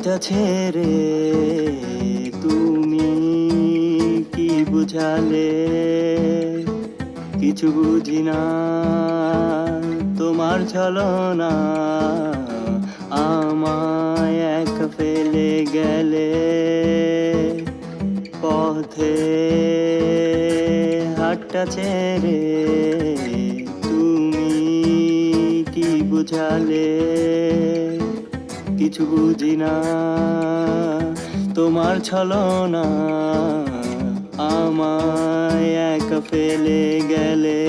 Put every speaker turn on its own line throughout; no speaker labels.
হাতটা ছেড়ে তুমি কি বুঝালে, কিছু বুঝি না তোমার ছলনা, আমায় একা ফেলে গেলে পথে। হাতটা ছেড়ে তুমি কি বুঝালে, কিছু বুঝি না তোমার ছলনা, আমায় একা ফেলে গেলে।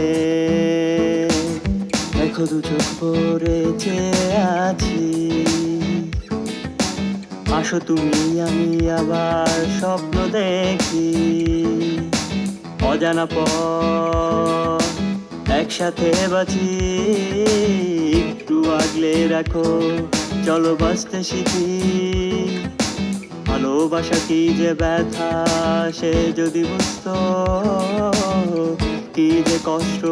দেখো দু চোখ ভরে চেয়ে আছি, আসো তুমি আমি আবার স্বপ্ন দেখি। অজানা পথ একসাথে বাঁচি, একটু আগলে রাখো চলো বাঁচতে শিখি। ভালোবাসা কি যে ব্যথা সে যদি বুঝতো, কি যে কষ্ট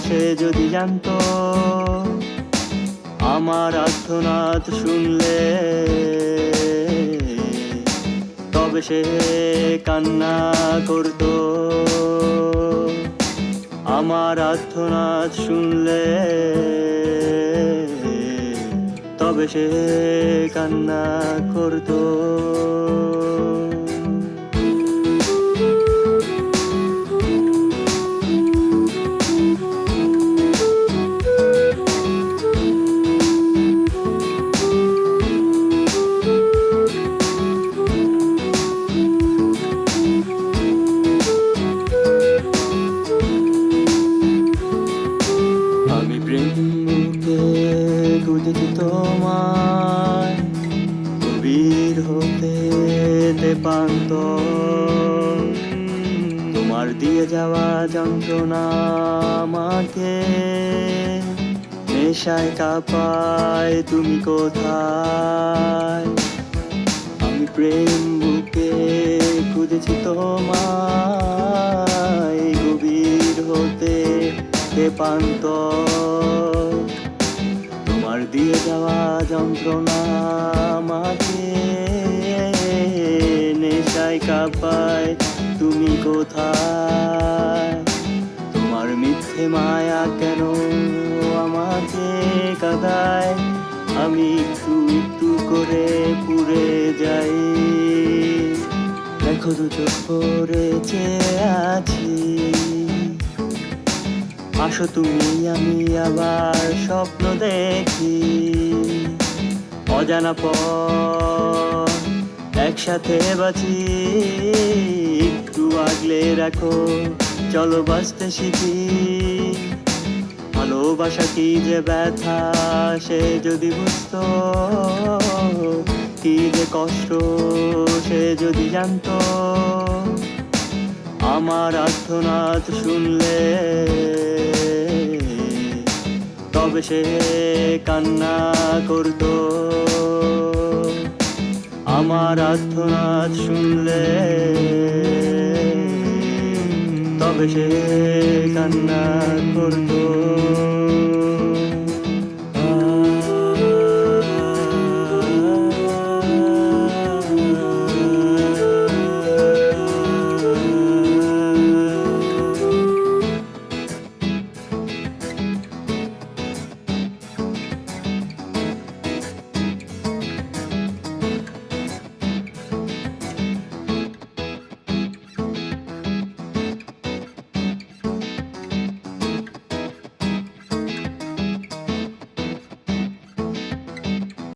সে যদি জানতো। আমার আর্তনাদ শুনলে তবে সে কান্না করতো। আমার আর্তনাদ শুনলে তবে সে কান্না করতো। আমি প্রেম বুকে খুঁজেছি তোমায়, গভীর হতে দেপান্ত। তোমার দিয়ে যাওয়া যন্ত্রণা আমাকে নেশায় কাঁপায়, তুমি কোথায়? আমি প্রেম বুকে খুঁজেছি তোমায়, গভীর হতে দেপান্ত। তোমার দিয়ে যাওয়া যন্ত্রণা আমাকে নেশায় কাঁপায়, তুমি কোথায়? তোমার মিথ্যে মায়া কেন আমাকে কাঁদায়, আমি একটু একটু করে পুড়ে যাই। দেখো দু চোখ ভরে চেয়ে আছি, আসো তুমি আমি আবার স্বপ্ন দেখি। অজানা পথ একসাথে বাঁচি, একটু আগলে রাখো চলো বাঁচতে শিখি। ভালোবাসা কি যে ব্যথা সে যদি বুঝতো, কি যে কষ্ট সে যদি জানতো। আমার আর্তনাদ শুনলে তবে সে কান্না করতো। আমার আর্তনাদ শুনলে তবে সে কান্না করতো।